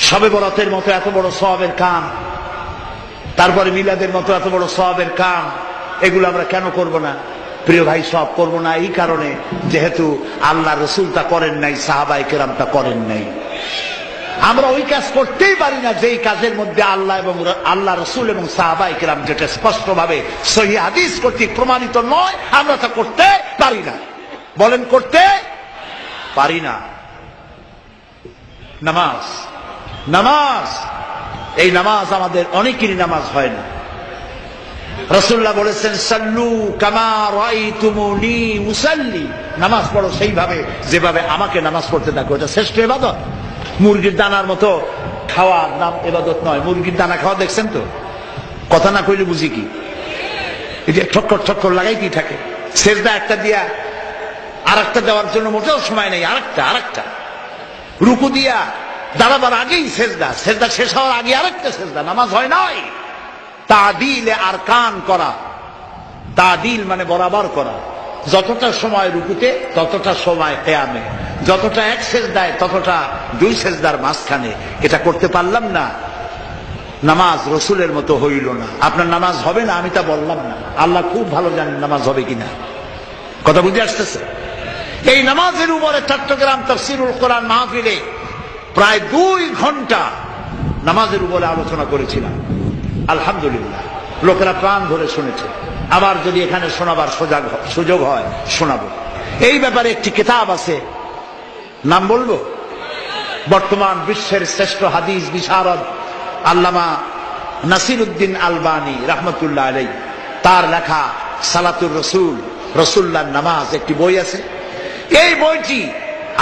শবে বরাতের মতো এত বড় সওয়াবের কাম, তারপরে মিলাদের মতো এত বড় সওয়াবের কাম, এগুলো আমরা কেন করব না? প্রিয় ভাই, সব করব না এই কারণে, যেহেতু আল্লাহ রসুল তা করেন নাই, সাহাবায়ে কেরাম তা করেন নাই। আমরা ওই কাজ করতেই পারি না যেই কাজের মধ্যে আল্লাহ রসুল এবং সাহাবায়ে কেরাম যেটা স্পষ্টভাবে সহিহ হাদিস কর্তৃক প্রমাণিত নয়, আমরা তা করতে পারি না। বলেন, করতে পারি না। নামাজ, নামাজ, এই নামাজ আমাদের অনেকেরই নামাজ হয় না। রাসূলুল্লাহ বলেছেন, সাল্লু কামা রাআইতুমুনি মুসাল্লি, নামাজ পড়ো সেইভাবে যেভাবে আমাকে নামাজ পড়তে দেখো। এটা শ্রেষ্ঠ ইবাদত। মুরগির দানার মতো খাওয়ার নাম ইবাদত নয়। মুরগির দানা খাওয়া দেখছেন তো? কথা না কইলে বুঝি কি? এটা ঠক্কর ঠক্কর লাগাইতেই থাকে। সেজদা একটা দিয়া আর একটা দেওয়ার জন্য মোটেও সময় নেই। আরেকটা রুকু দিয়া দাঁড়াবার আগেই সেজদা, সেজদা শেষ হওয়ার আগে আরেকটা সেজদা। নামাজ হয় নাই। তাদিলে আরকান করা, তাদিল মানে বরাবর করা। যতটা সময় রুকুতে ততটা সময় কিয়ামে, যতটা এক সেজদায় ততটা দুই সেজদার মাঝখানে। এটা করতে পারলাম না, নামাজ রসুলের মতো হইল না। আপনার নামাজ হবে না আমি তা বললাম না, আল্লাহ খুব ভালো জানেন নামাজ হবে কিনা। কথা বুঝে আসতেছে? এই নামাজের উপরে চট্টগ্রাম তাফসীরুল কোরআন মাহফিলে প্রায় 2 ঘন্টা নামাজের উপরে আলোচনা করেছিলাম। আলহামদুলিল্লাহ, লোকেরা প্রাণ ধরে শুনেছে। আবার যদি এখানে শোনাবার সুযোগ হয় শোনাবো। এই ব্যাপারে একটি কিতাব আছে, নাম বলবো? বর্তমান বিশ্বের শ্রেষ্ঠ হাদিস বিশারদ আল্লামা নাসিরউদ্দিন আলবানী রাহমাতুল্লাহ আলাইহি, তার লেখা সালাতুর রসুল, রসুল্লাহর নামাজ, একটি বই আছে। এই বইটি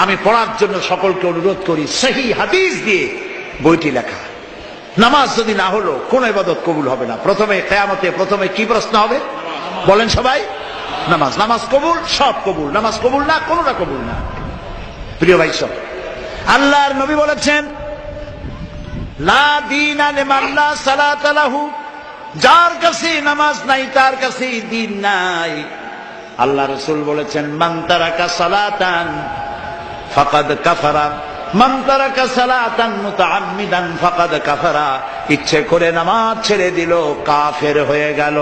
আমি পড়ার জন্য সকলকে অনুরোধ করি। সহিহ হাদিস দিয়ে বইটি লেখা। নামাজ যদি না হলো কোন ইবাদত কবুল হবে না। প্রথমে কিয়ামতে প্রথমে কি প্রশ্ন হবে বলেন সবাই? নামাজ। নামাজ কবুল, সব কবুল। নামাজ কবুল না, কোনটা কবুল না। প্রিয় ভাই সব, আল্লাহর নবী বলেছেন, লা দীনা লিমান লা সালাতা লাহু, যার কাছে নামাজ নাই তার কাছে দ্বীন নাই। আল্লাহ রাসূল বলেছেন, মান তারাকা সালাতান ফাকাদ কাফারা, মান তারাকা সালাতান মুতাআম্মিদান ফাকাদ কাফারা। ইচ্ছে করে নামাজ ছেড়ে দিল, কাফের হয়ে গেল।